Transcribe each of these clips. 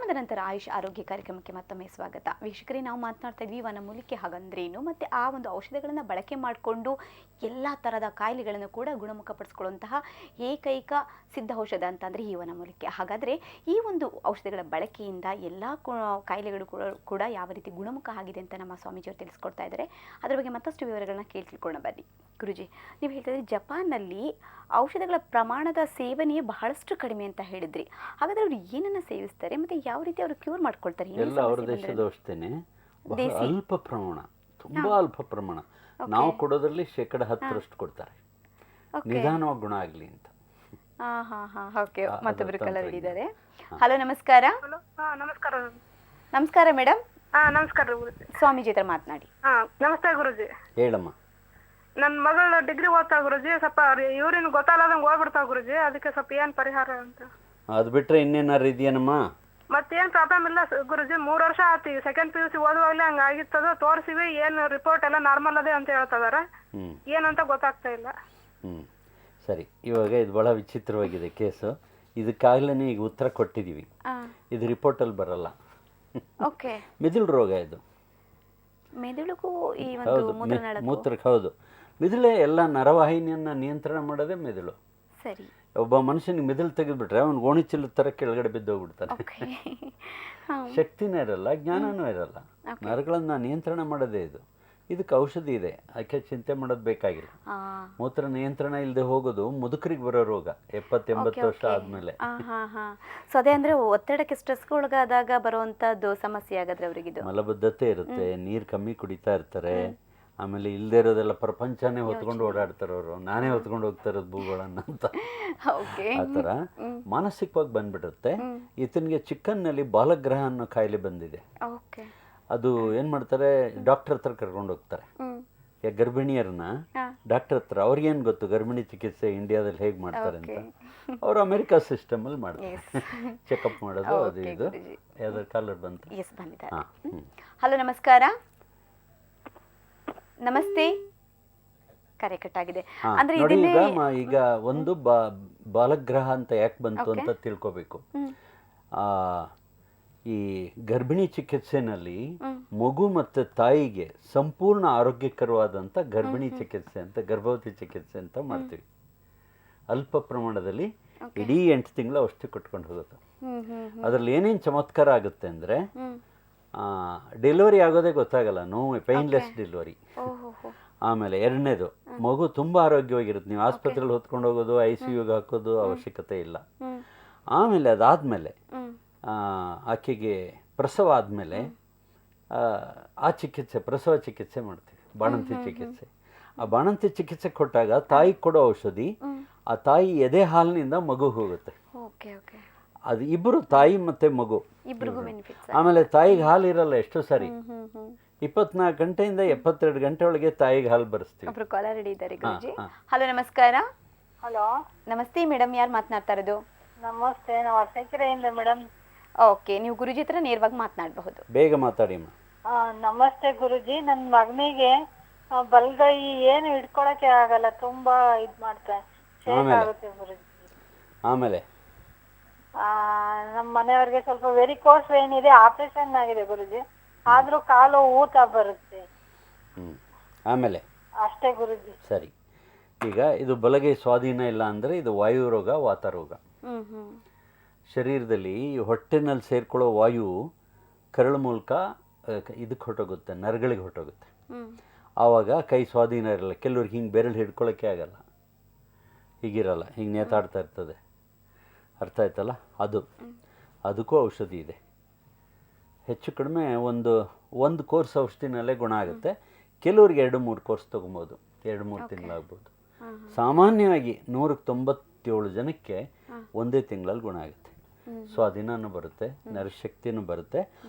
ವಿರಾಮದ ನಂತರ ಆಯುಷ್ ಆರೋಗ್ಯ ಕಾರ್ಯಕ್ರಮಕ್ಕೆ ಮತ್ತೊಮ್ಮೆ ಸ್ವಾಗತ. ವೀಕ್ಷಕರೇ, ನಾವು ಮಾತನಾಡ್ತಾ ಇದ್ವಿ ವನಮೂಲಿಕೆ ಹಾಗಂದ್ರೇನು ಮತ್ತು ಆ ಒಂದು ಔಷಧಗಳನ್ನು ಬಳಕೆ ಮಾಡಿಕೊಂಡು ಎಲ್ಲ ಥರದ ಕಾಯಿಲೆಗಳನ್ನು ಕೂಡ ಗುಣಮುಖಪಡಿಸ್ಕೊಳ್ಳುವಂತಹ ಏಕೈಕ ಸಿದ್ಧ ಔಷಧ ಅಂತಂದರೆ ಈ ವನಮೂಲಿಕೆ. ಹಾಗಾದರೆ ಈ ಒಂದು ಔಷಧಗಳ ಬಳಕೆಯಿಂದ ಎಲ್ಲ ಕಾಯಿಲೆಗಳು ಕೂಡ ಯಾವ ರೀತಿ ಗುಣಮುಖ ಆಗಿದೆ ಅಂತ ನಮ್ಮ ಸ್ವಾಮೀಜಿಯವರು ತಿಳಿಸ್ಕೊಡ್ತಾ ಇದ್ದಾರೆ. ಅದರ ಬಗ್ಗೆ ಮತ್ತಷ್ಟು ವಿವರಗಳನ್ನ ತಿಳ್ಕೊಳ್ಳೋಣ ಬನ್ನಿ. ಗುರುಜಿ, ನೀವು ಹೇಳ್ತಾ ಇದ್ರಿ ಜಪಾನ್ನಲ್ಲಿ ಔಷಧಗಳ ಪ್ರಮಾಣದ ಸೇವನೆಯೇ ಬಹಳಷ್ಟು ಕಡಿಮೆ ಅಂತ ಹೇಳಿದ್ರಿ. ಹಾಗಾದ್ರೆ ಅವರು ಏನನ್ನ ಸೇವಿಸ್ತಾರೆ ಮತ್ತೆ ಯಾವ ರೀತಿ ಅವರು ಕ್ಯೂರ್ ಮಾಡ್ಕೊಳ್ತಾರೆ? ಎಲ್ಲ ಅವರ ದೇಶದ ಔಷಧಿನೇ ಅಲ್ಪ ಪ್ರಮಾಣ, ತುಂಬಾ ಅಲ್ಪ ಪ್ರಮಾಣ. ನಾವು ಕೊಡೋದ್ರಲ್ಲಿ 10% ಕೊಡ್ತಾರೆ, ನಿಧಾನವಾಗಿ ಗುಣ ಆಗ್ಲಿ ಅಂತ. ಮತ್ತೊಬ್ಬರು ಕಲರ್ ಇದ್ದಾರೆ. ಹಲೋ, ನಮಸ್ಕಾರ. ನಮಸ್ಕಾರ. ನಮಸ್ಕಾರ ಮೇಡಮ್. ನಮಸ್ಕಾರ ಸ್ವಾಮೀಜಿ ಹತ್ರ ಮಾತನಾಡಿ. ನಮಸ್ತೆ ಗುರುಜಿ. ಹೇಳಮ್ಮ. ನನ್ನ ಮಗಳು ಡಿಗ್ರಿ ಓದ್ತಾ ಗುರುಜಿ, ಸ್ವಲ್ಪ ಯೂರಿನ್ ಗೊತ್ತಾಗದಂಗೆ ಹೋಗ್ಬಿಡ್ತಾವ ಗುರುಜಿ, ಅದಕ್ಕೆ ಸ್ವಲ್ಪ ಏನ್ ಪರಿಹಾರ ಅಂತ. ಅದು ಬಿಟ್ರೆ ಇನ್ನೇನಾರು ಇದೆಯೇನಮ್ಮ? ಮತ್ತೇನ್ ಪ್ರಾಬ್ಲಮ್ ಇಲ್ಲ ಗುರುಜಿ. 3 ವರ್ಷ ಆತಿ, ಸೆಕೆಂಡ್ PUC ಓದುವಾಗಲೇ ಹಂಗ ಆಗಿತ್ತದ. ತೋರಿಸಿವಿ, ಏನ್ ರಿಪೋರ್ಟ್ ಎಲ್ಲ ನಾರ್ಮಲ್ ಅದೇ ಅಂತ ಹೇಳ್ತಿದಾರೆ. ಏನಂತ ಗೊತ್ತಾಗ್ತಾ ಇಲ್ಲ. ಸರಿ, ಇವಾಗ ಇದು ಬಹಳ ವಿಚಿತ್ರವಾಗಿದೆ ಕೇಸು. ಇದಕ್ಕಾಗ್ಲೇ ಈಗ ಉತ್ತರ ಕೊಟ್ಟಿದೀವಿ. ಇದು ರಿಪೋರ್ಟಲ್ಲಿ ಬರಲ್ಲ. ಮಿದುಳು ರೋಗ ಇದು. ಮೆದುಳಿಗೂ ಈ ಒಂದು ಮೂತ್ರಕ್ಕೆ ಹೌದು. ಮಿದುಳೆ ಎಲ್ಲ ನರವಾಹಿನಿಯನ್ನ ನಿಯಂತ್ರಣ ಮಾಡೋದೇ ಮೆದುಳು. ಸರಿ. ಒಬ್ಬ ಮನುಷ್ಯನಿಗೆ ಮಿದುಳು ತೆಗೆದ್ಬಿಟ್ರೆ ಅವ್ನು ಗೋಣಿಚೀಲದ ಥರ ಕೆಳಗಡೆ ಬಿದ್ದೋಗ್ಬಿಡ್ತಾನೆ. ಶಕ್ತಿನೇ ಇರಲ್ಲ, ಜ್ಞಾನನೂ ಇರಲ್ಲ. ನರಗಳನ್ನ ನಿಯಂತ್ರಣ ಮಾಡೋದೇ ಇದು. ಇದಕ್ಕೆ ಔಷಧಿ ಇದೆ, ಅದಕ್ಕೆ ಚಿಂತೆ ಮಾಡೋದು ಬೇಕಾಗಿಲ್ಲ. ಮೂತ್ರ ನಿಯಂತ್ರಣ ಇಲ್ಲದೆ ಹೋಗೋದು ಮುದುಕರಿಗೆ ಬರೋ ರೋಗ 70-80 ವರ್ಷ ಆದ್ಮೇಲೆ. ಸೊ ಅದೇ ಅಂದ್ರೆ ಒತ್ತಡಕ್ಕೆ ಸ್ಟ್ರೆಸ್ಗೆ ಒಳಗಾದಾಗ ಬರುವಂತದ್ದು ಸಮಸ್ಯೆ ಆಗಾದ್ರೆ ಅವರಿಗೆ ಮಲಬದ್ಧತೆ ಇರುತ್ತೆ, ನೀರು ಕಮ್ಮಿ ಕುಡಿತಾ ಇರ್ತಾರೆ. ಆಮೇಲೆ ಇಲ್ಲದೆ ಇರೋದೆಲ್ಲ ಪ್ರಪಂಚನೇ ಹೊತ್ಕೊಂಡು ಓಡಾಡ್ತಾರೆ ಅವರು. ನಾನೇ ಹೊತ್ಕೊಂಡು ಹೋಗ್ತಾ ಇರೋದು ಭೂಗಳನ್ನ ಅಂತ. ಆ ಥರ ಮಾನಸಿಕವಾಗಿ ಬಂದ್ಬಿಡುತ್ತೆ. ಈತನಿಗೆ ಚಿಕ್ಕನ್ನಲ್ಲಿ ಬಾಲಗ್ರಹ ಅನ್ನೋ ಕಾಯಿಲೆ ಬಂದಿದೆ. ಅದು ಏನ್ ಮಾಡ್ತಾರೆ, ಡಾಕ್ಟರ್ ಹತ್ರ ಕರ್ಕೊಂಡು ಹೋಗ್ತಾರೆ. ಗರ್ಭಿಣಿಯರನ್ನ ಡಾಕ್ಟರ್ ಹತ್ರ. ಅವ್ರಿಗೇನ್ ಗೊತ್ತು ಗರ್ಭಿಣಿ ಚಿಕಿತ್ಸೆ ಇಂಡಿಯಾದಲ್ಲಿ ಹೇಗೆ ಮಾಡ್ತಾರೆ ಅಂತ. ಅವ್ರು ಅಮೆರಿಕಾ ಸಿಸ್ಟಮ್ ಅಲ್ಲಿ ಮಾಡ್ತಾರೆ, ಚೆಕಪ್ ಮಾಡೋದು ಅದು ಇದು. ಯಾವ್ದಾದ್ರು ಕಾಲರ್ ಬಂತು? ಹಲೋ, ನಮಸ್ಕಾರ. ನಮಸ್ತೆ. ಕರೆ ಕಟ್ಟಾಗಿದೆ. ಅಂದ್ರೆ ಈಗ ಒಂದು ಬಾಲಗ್ರಹ ಅಂತ ಯಾಕೆ ಬಂತು ಅಂತ ತಿಳ್ಕೊಬೇಕು. ಈ ಗರ್ಭಿಣಿ ಚಿಕಿತ್ಸೆನಲ್ಲಿ ಮಗು ಮತ್ತು ತಾಯಿಗೆ ಸಂಪೂರ್ಣ ಆರೋಗ್ಯಕರವಾದಂಥ ಗರ್ಭಿಣಿ ಚಿಕಿತ್ಸೆ ಅಂತ, ಗರ್ಭವತಿ ಚಿಕಿತ್ಸೆ ಅಂತ ಮಾಡ್ತೀವಿ. ಅಲ್ಪ ಪ್ರಮಾಣದಲ್ಲಿ ಇಡೀ 8 ತಿಂಗಳ ಔಷಧಿ ಕೊಟ್ಕೊಂಡು ಹೋಗುತ್ತೆ. ಅದರಲ್ಲಿ ಏನೇನು ಚಮತ್ಕಾರ ಆಗುತ್ತೆ ಅಂದರೆ, ಡೆಲಿವರಿ ಆಗೋದೇ ಗೊತ್ತಾಗಲ್ಲ, ಪೈನ್ಲೆಸ್ ಡೆಲಿವರಿ. ಆಮೇಲೆ ಎರಡನೇದು, ಮಗು ತುಂಬ ಆರೋಗ್ಯವಾಗಿರುತ್ತೆ. ನೀವು ಆಸ್ಪತ್ರೆಯಲ್ಲಿ ಹೊತ್ಕೊಂಡು ಹೋಗೋದು, ICUಗೆ ಹಾಕೋದು ಅವಶ್ಯಕತೆ ಇಲ್ಲ. ಆಮೇಲೆ ಅದಾದಮೇಲೆ ಆಕೆಗೆ ಪ್ರಸವ ಆದಮೇಲೆ ಆ ಚಿಕಿತ್ಸೆ, ಪ್ರಸವ ಚಿಕಿತ್ಸೆ ಮಾಡ್ತೀವಿ, ಬಾಣಂತಿ ಚಿಕಿತ್ಸೆ. ಆ ಬಾಣಂತಿ ಚಿಕಿತ್ಸೆ ಕೊಟ್ಟಾಗ ತಾಯಿ ಕೊಡೋ ಔಷಧಿ ಆ ತಾಯಿ ಎದೆ ಹಾಲಿನಿಂದ ಮಗು ಹೋಗುತ್ತೆ. ಅದು ಇಬ್ಬರು, ತಾಯಿ ಮತ್ತೆ ಮಗು. ಆಮೇಲೆ ತಾಯಿಗೆ ಹಾಲು ಇರಲ್ಲ ಎಷ್ಟೋ ಸಾರಿ. 24 ಗಂಟೆಯಿಂದ 72 ಗಂಟೆ ಒಳಗೆ ತಾಯಿಗೆ ಹಾಲು ಬರೆಸ್ತೀವಿ. ಹಲೋ, ನಮಸ್ಕಾರ. ಹಲೋ, ನಮಸ್ತೆ ಮೇಡಮ್. ಯಾರು ಮಾತನಾಡ್ತಾ ಇರೋದು? ನಮಸ್ತೆ, ನಾವು ಅರ್ಚಕರೆಯಿಂದ ಮೇಡಮ್. ಓಕೆ, ನೀವು ಗುರುಜಿ ಹತ್ರ ನೇರವಾಗಿ ಮಾತನಾಡಬಹುದು. ಬೇಗ ಮಾತಾಡಿ. ನಮಸ್ತೆ ಗುರುಜಿ. ನನ್ನ ಮಗನಿಗೆ ಬಲ್ಗೈ ಏನು ಹಿಡ್ಕೊಳಕ್ಕೆ ಆಗಲ್ಲ, ತುಂಬಾ ಇದ್ ಮಾಡ್ತಾರೆ, ಶೇಕ್ ಆಗುತ್ತೆ ಗುರುಜಿ. ಆಮೇಲೆ ನಮ್ಮ ಮನೆಯವ್ರಿಗೆ ಸ್ವಲ್ಪ ವೆರಿಕೋಸ್ ವೇನ್ ಇದೆ, ಆಪರೇಷನ್ ಆಗಿದೆ ಗುರುಜಿ. ಆದ್ರೂ ಕಾಲು ಊತ ಬರುತ್ತೆ. ಆಮೇಲೆ ಅಷ್ಟೇ ಗುರುಜಿ. ಸರಿ, ಈಗ ಇದು ಬಲಗೈ ಸ್ವಾಧೀನ ಇಲ್ಲ ಅಂದ್ರೆ ಇದು ವಾಯು ರೋಗ, ವಾತ ರೋಗ. ಶರೀರದಲ್ಲಿ ಹೊಟ್ಟೆನಲ್ಲಿ ಸೇರ್ಕೊಳ್ಳೋ ವಾಯು ಕರಳು ಮೂಲಕ ಇದಕ್ಕೆ ಹೊಟ್ಟೋಗುತ್ತೆ, ನರಗಳಿಗೆ ಹೊಟ್ಟೋಗುತ್ತೆ. ಆವಾಗ ಕೈ ಸ್ವಾಧೀನ ಇರಲ್ಲ. ಕೆಲವ್ರಿಗೆ ಹಿಂಗೆ ಬೆರಳು ಹಿಡ್ಕೊಳ್ಳೋಕ್ಕೆ ಆಗಲ್ಲ, ಹೀಗಿರಲ್ಲ, ಹಿಂಗೆ ನೇತಾಡ್ತಾ ಇರ್ತದೆ. ಅರ್ಥ ಆಯ್ತಲ್ಲ? ಅದಕ್ಕೂ ಔಷಧಿ ಇದೆ. ಹೆಚ್ಚು ಕಡಿಮೆ ಒಂದು ಕೋರ್ಸ್ ಔಷಧಿನಲ್ಲೇ ಗುಣ ಆಗುತ್ತೆ. ಕೆಲವ್ರಿಗೆ 2-3 ಕೋರ್ಸ್ ತೊಗೊಬೋದು, 2-3 ತಿಂಗಳಾಗ್ಬೋದು. ಸಾಮಾನ್ಯವಾಗಿ 197 ಜನಕ್ಕೆ ಒಂದೇ ತಿಂಗಳಲ್ಲಿ ಗುಣ ಆಗುತ್ತೆ. ಸ್ವಾಧೀನನೂ ಬರುತ್ತೆ, ನರಶಕ್ತಿನೂ ಬರುತ್ತೆ.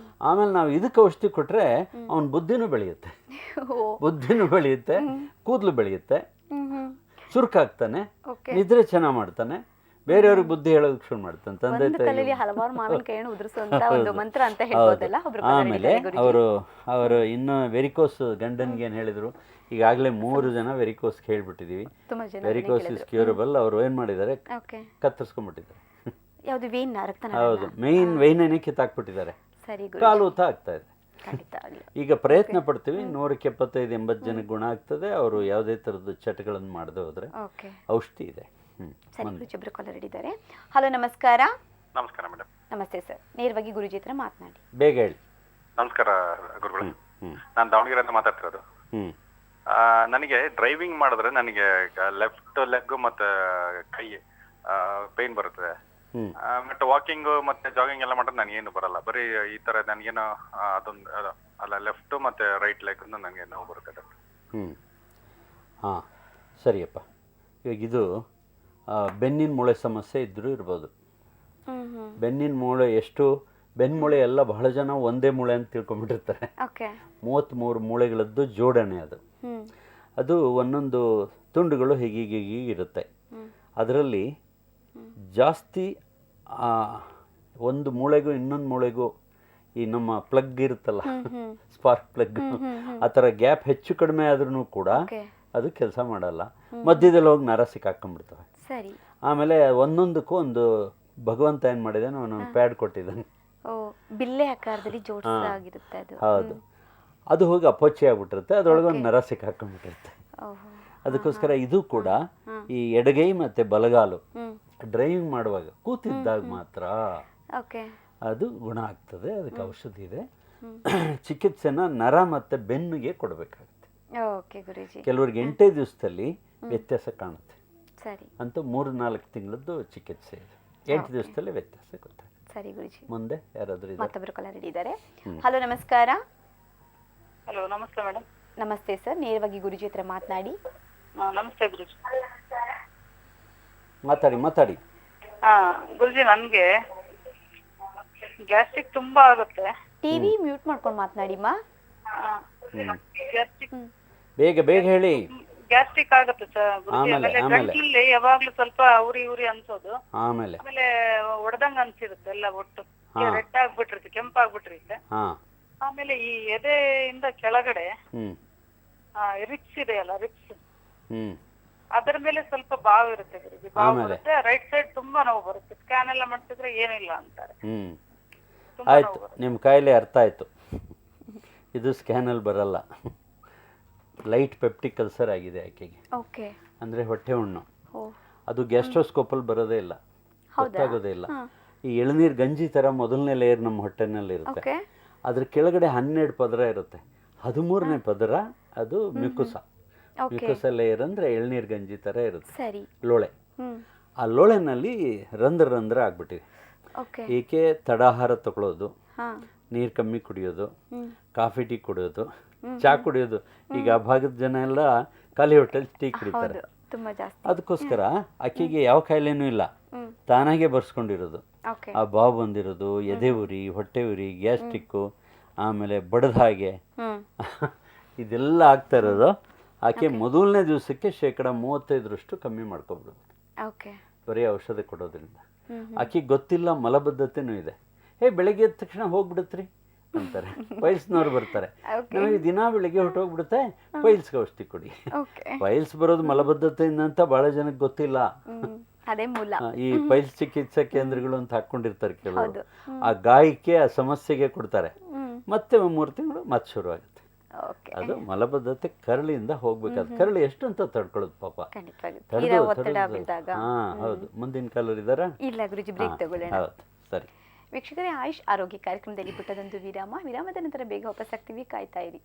ಆಮೇಲೆ ನಾವು ಇದಕ್ಕೆ ಔಷಧಿ ಕೊಟ್ಟರೆ ಅವನ ಬುದ್ಧಿನೂ ಬೆಳೆಯುತ್ತೆ, ಕೂದಲು ಬೆಳೆಯುತ್ತೆ, ಚುರುಕಾಗ್ತಾನೆ, ನಿದ್ರೆ ಚೆನ್ನಾಗಿ ಮಾಡ್ತಾನೆ, ಬೇರೆಯವ್ರಿಗೆ ಬುದ್ಧಿ ಹೇಳೋದಕ್ಕೆ ಶುರು ಮಾಡ್ತಾನೆ. ಆಮೇಲೆ ಅವರು ಇನ್ನು ವೆರಿಕೋಸ್ ಗಂಡನ್ಗೆ ಏನು ಹೇಳಿದ್ರು, ಈಗಾಗಲೇ 3 ಜನ ವೆರಿಕೋಸ್ ಹೇಳ್ಬಿಟ್ಟಿದೀವಿ. Varicose is curable. ಅವರು ಏನು ಮಾಡಿದ್ದಾರೆ, ಕತ್ತರಿಸ್ಕೊಂಡ್ಬಿಟ್ಟಿದ್ದಾರೆ. ಯಾವುದು ವೇನ್ ಹೌದು, ಮೇನ್ ವೈನೇ ಕಿತ್ತಾಕ್ಬಿಟ್ಟಿದ್ದಾರೆ, ಸರಿ ಕಾಲು ಊತ ಆಗ್ತಾ ಇದೆ. ಖಂಡಿತ ಆಗ್ಲಿ. ಈಗ ಪ್ರಯತ್ನ ಪಡ್ತೀವಿ, 175-80 ಜನಕ್ಕೆ ಗುಣ ಆಗ್ತದೆ, ಅವರು ಯಾವುದೇ ಥರದ ಚಟಗಳನ್ನು ಮಾಡದೆ ಹೋದ್ರೆ ಓಕೆ ಔಷಧಿ ಇದೆ. ಸರಿ ಗುರುಜಿ, ಒಬ್ರು ಕಾಲರ್ ಇದ್ದಾರೆ. ಹಲೋ, ನಮಸ್ಕಾರ. ನಮಸ್ಕಾರ ಮೇಡಮ್. ನಮಸ್ತೆ ಸರ್, ನೇರವಾಗಿ ಗುರುಜಿ ಹತ್ರ ಮಾತನಾಡಿ. ಬೇಗ ಹೇಳಿ. ನಮಸ್ಕಾರ ಗುರುಗಳು. ನಾನು ದಾವಣಗೆರೆಯಿಂದ ಮಾತಾಡ್ತಿರೋದು. ನನಗೆ ಡ್ರೈವಿಂಗ್ ಮಾಡಿದ್ರೆ ನನಗೆ ಲೆಫ್ಟ್ ಲೆಗ್ ಮತ್ತೆ ಕೈ ಪೇನ್ ಬರುತ್ತದೆ. ಮತ್ತೆ ವಾಕಿಂಗ್ ಮತ್ತೆ ಜಾಗಿಂಗ್ ಎಲ್ಲ ಮಾಡಿದ್ರೆ ನನಗೇನು ಬರಲ್ಲ, ಬರೀ ಈ ತರ ನನಗೇನು ಅದೊಂದು ಅಲ್ಲ ಲೆಫ್ಟ್ ಮತ್ತೆ ರೈಟ್ ಲೆಗ್ ನನಗೆ ನೋವು ಬರುತ್ತೆ. ಹಾಂ, ಸರಿಯಪ್ಪ. ಇವಾಗ ಇದು ಬೆನ್ನಿನ ಮೂಳೆ ಸಮಸ್ಯೆ ಇದ್ದರೂ ಇರ್ಬೋದು. ಬೆನ್ನಿನ ಮೂಳೆ ಬೆನ್ನು ಮೂಳೆ ಎಲ್ಲ ಬಹಳ ಜನ ಒಂದೇ ಮೂಳೆ ಅಂತ ತಿಳ್ಕೊಂಡ್ಬಿಟ್ಟಿರ್ತಾರೆ. 33 ಮೂಳೆಗಳದ್ದು ಜೋಡಣೆ ಅದು ಒಂದೊಂದು ತುಂಡುಗಳು ಹೀಗೆ ಇರುತ್ತೆ. ಅದರಲ್ಲಿ ಜಾಸ್ತಿ ಒಂದು ಮೂಳೆಗೂ ಇನ್ನೊಂದು ಮೂಳೆಗೂ ಈ ನಮ್ಮ ಪ್ಲಗ್ ಇರುತ್ತಲ್ಲ, ಸ್ಪಾರ್ಕ್ ಪ್ಲಗ್, ಆ ಥರ ಗ್ಯಾಪ್ ಹೆಚ್ಚು ಕಡಿಮೆ ಆದ್ರೂ ಕೂಡ ಅದು ಕೆಲಸ ಮಾಡಲ್ಲ. ಮಧ್ಯದಲ್ಲಿ ಹೋಗಿ ನರ ಸಿಕ್ಕಾಕೊಂಡ್ಬಿಡ್ತವೆ. ಆಮೇಲೆ ಒಂದೊಂದಕ್ಕೂ ಒಂದು ಭಗವಂತ ಏನು ಮಾಡಿದಾನೆ, ಒಂದೊಂದು ಪ್ಯಾಡ್ ಕೊಟ್ಟಿದ್ದಾನೆ, ಬಿಲ್ಲೆ ಆಕಾರದಲ್ಲಿ ಜೋಡಿಸಲಾಗಿರುತ್ತೆ ಅದು. ಹೌದು, ಅದು ಹೋಗಿ ಅಪೋಚಿ ಆಗ್ಬಿಟ್ಟಿರುತ್ತೆ, ಅದರೊಳಗೆ ಒಂದು ನರ ಸಿಕ್ಕಾಕೊಂಡ್ಬಿಟ್ಟಿರುತ್ತೆ. ಅದಕ್ಕೋಸ್ಕರ ಇದು ಕೂಡ ಈ ಎಡಗೈ ಮತ್ತೆ ಬಲಗಾಲು ಡ್ರೈವಿಂಗ್ ಮಾಡುವಾಗ ಕೂತಿದ್ದಾಗ ಮಾತ್ರ ಅದು ಗುಣ ಆಗ್ತದೆ. ಅದಕ್ಕೆ ಔಷಧಿ ಇದೆ. ಚಿಕಿತ್ಸೆನ ನರ ಮತ್ತೆ ಬೆನ್ನಿಗೆ ಕೊಡಬೇಕಾಗುತ್ತೆ. ಕೆಲವರಿಗೆ 8 ದಿವಸದಲ್ಲಿ ವ್ಯತ್ಯಾಸ ಕಾಣುತ್ತೆ. ಅಂತೂ 3-4 ತಿಂಗಳದ್ದು ಚಿಕಿತ್ಸೆ ಇದೆ. 8 ದಿವಸದಲ್ಲಿ ವ್ಯತ್ಯಾಸ ಗೊತ್ತಾಗುತ್ತೆ. ಸರಿ ಗುರುಜಿ, ಮುಂದೆ ಯಾರಾದರೂ ಮತ್ತೊಬ್ಬರು ಕಾಲರ್ ಇದ್ದಾರೆ. ಹಲೋ, ನಮಸ್ಕಾರ. ಹಲೋ, ನಮಸ್ತೆ ಮೇಡಮ್. ನಮಸ್ತೆ ಸರ್, ನೇರವಾಗಿ ಗುರುಜಿ ಹತ್ರ ಮಾತನಾಡಿ. ನಮಸ್ತೆ ಗುರುಜಿ. ಮಾತಾಡಿ. ಗುರುಜಿ, ನನಗೆ ಗ್ಯಾಸ್ಟ್ರಿಕ್ ತುಂಬಾ ಆಗುತ್ತೆ. ಟಿವಿ ಮ್ಯೂಟ್ ಮಾಡ್ಕೊಂಡು ಮಾತನಾಡಿಮ್ಮ. ಗ್ಯಾಸ್ಟ್ರಿಕ್ ಬೇಗ ಹೇಳಿ. ಗ್ಯಾಸ್ಟ್ರಿಕ್ ಆಗುತ್ತೆ ಸರ್ ಗುರುಜಿ. ಆಮೇಲೆ ಗಂಟ್ಲಲ್ಲಿ ಯಾವಾಗ್ಲೂ ಸ್ವಲ್ಪ ಉರಿ ಅನ್ಸೋದು. ಆಮೇಲೆ ಒಡೆದಂಗ ಅನ್ಸಿರುತ್ತೆ ಎಲ್ಲ ಒಟ್ಟು. ರೆಡ್ ಆಗ್ಬಿಟ್ಟಿರುತ್ತೆ, ಕೆಂಪಾಗ್ಬಿಟ್ಟಿರುತ್ತೆ. ಆಮೇಲೆ ಈ ಎದೆಯಿಂದ ಕೆಳಗಡೆ ರಿಪ್ಸ್ ಇದೆಯಲ್ಲ, ರಿಪ್ಸ್, ಅದರ ಮೇಲೆ ಸ್ವಲ್ಪ ಬಾವು ಇರುತ್ತೆ ಗುರುಜಿ. ಬಾವು ಬರುತ್ತೆ. ರೈಟ್ ಸೈಡ್ ತುಂಬಾ ನೋವು ಬರುತ್ತೆ. ಸ್ಕ್ಯಾನ್ ಎಲ್ಲ ಮಾಡ್ತಿದ್ರೆ ಏನಿಲ್ಲ ಅಂತಾರೆ. ಆಯ್ತು, ನಿಮ್ಮ ಕಾಯಿಲೆ ಅರ್ಥ ಆಯ್ತು. ಇದು ಸ್ಕ್ಯಾನಲ್ಲಿ ಬರಲ್ಲ. ಲೈಟ್ ಪೆಪ್ಟಿಕ್ ಅಲ್ಸರ್ ಆಗಿದೆ ಆಕೆಗೆ. ಅಂದ್ರೆ ಹೊಟ್ಟೆ ಹುಣ್ಣು. ಅದು ಗ್ಯಾಸ್ಟ್ರೋಸ್ಕೋಪಲ್ಲಿ ಬರೋದೇ ಇಲ್ಲ, ಗೊತ್ತಾಗೋದೇ ಇಲ್ಲ. ಈ ಎಳನೀರು ಗಂಜಿ ತರ ಮೊದಲನೇ ಲೇಯರ್ ನಮ್ಮ ಹೊಟ್ಟೆನಲ್ಲಿ ಇರುತ್ತೆ. ಅದ್ರ ಕೆಳಗಡೆ 12 ಪದರ ಇರುತ್ತೆ. 13ನೇ ಪದರ ಅದು ಮ್ಯೂಕುಸ. ಮ್ಯೂಕುಸ ಲೇಯರ್ ಅಂದ್ರೆ ಎಳನೀರು ಗಂಜಿ ತರ ಇರುತ್ತೆ, ಲೋಳೆ. ಆ ಲೋಳೆನಲ್ಲಿ ರಂಧ್ರ ಆಗ್ಬಿಟ್ಟಿದೆ. ಈಕೆ ತಡಾಹಾರ ತಗೊಳ್ಳೋದು, ನೀರು ಕಮ್ಮಿ ಕುಡಿಯೋದು, ಕಾಫಿ ಟೀ ಕುಡಿಯೋದು, ಚಾ ಕುಡಿಯೋದು. ಈಗ ಆ ಭಾಗದ ಜನ ಎಲ್ಲ ಖಾಲಿ ಹೊಟ್ಟೆಲಿ ಟೀ ಕುಡಿತಾರೆ. ಅದಕ್ಕೋಸ್ಕರ ಆಕೆಗೆ ಯಾವ ಕಾಯಿಲೆನೂ ಇಲ್ಲ, ತಾನಾಗೆ ಬರ್ಸ್ಕೊಂಡಿರೋದು. ಆ ಬಾವು ಬಂದಿರೋದು, ಎದೆ ಉರಿ, ಹೊಟ್ಟೆ ಉರಿ, ಗ್ಯಾಸ್ಟ್ರಿಕ್ಕು, ಆಮೇಲೆ ಬಡದ ಹಾಗೆ ಇದೆಲ್ಲ ಆಗ್ತಾ ಇರೋದು ಆಕೆ ಮೊದಲನೇ ದಿವಸಕ್ಕೆ 35% ಕಮ್ಮಿ ಮಾಡ್ಕೊಬಿಡೋದು ಬರೀ ಔಷಧ ಕೊಡೋದ್ರಿಂದ. ಆಕೆಗೆ ಗೊತ್ತಿಲ್ಲ ಮಲಬದ್ಧತೆನೂ ಇದೆ. ಬೆಳಗ್ಗೆ ಎದ್ದ ತಕ್ಷಣ ಹೋಗ್ಬಿಡುತ್ರಿ ಅಂತಾರೆ. ಪೈಲ್ಸ್ನವ್ರು ಬರ್ತಾರೆ, ನಮಗೆ ದಿನ ಬೆಳಿಗ್ಗೆ ಹೊಟ್ಟೋಗ್ಬಿಡುತ್ತೆ, ಪೈಲ್ಸ್ಗೆ ಔಷಧಿ ಕೊಡಿ. ಪೈಲ್ಸ್ ಬರೋದು ಮಲಬದ್ಧತೆಯಿಂದ ಅಂತ ಬಹಳ ಜನಕ್ಕೆ ಗೊತ್ತಿಲ್ಲ. ಈ ಪೈಲ್ಸ್ ಚಿಕಿತ್ಸಾ ಕೇಂದ್ರಗಳು ಅಂತ ಹಾಕೊಂಡಿರ್ತಾರೆ ಕೆಲವರು. ಆ ಗಾಯಕ್ಕೆ, ಆ ಸಮಸ್ಯೆಗೆ ಕೊಡ್ತಾರೆ. ಮತ್ತೆ 3 ತಿಂಗಳು ಮತ್ತೆ ಶುರು ಆಗುತ್ತೆ. ಅದು ಮಲಬದ್ಧತೆ ಕರಳಿಂದ ಹೋಗ್ಬೇಕಾದ್ರೆ. ಕರಳು ಎಷ್ಟು ಅಂತ ತಡ್ಕೊಳ್ಳೋದು ಪಾಪ. ಹೌದು. ಮುಂದಿನ ಕಾಲರ್ ಇದ್ದಾರಾ? ಇಲ್ಲ ಗುರುಜಿ, ಬ್ರೇಕ್ ತಗೊಳ್ಳೋಣ. ಹೌದು, ಸರಿ. ವೀಕ್ಷಕರೇ, ಆಯುಷ್ ಆರೋಗ್ಯ ಕಾರ್ಯಕ್ರಮದಲ್ಲಿ ಪುಟ್ಟದೊಂದು ವಿರಾಮದ ನಂತರ ಬೇಗ ವಾಪಸ್ ಆಗ್ತೀವಿ, ಕಾಯ್ತಾ ಇರಿ.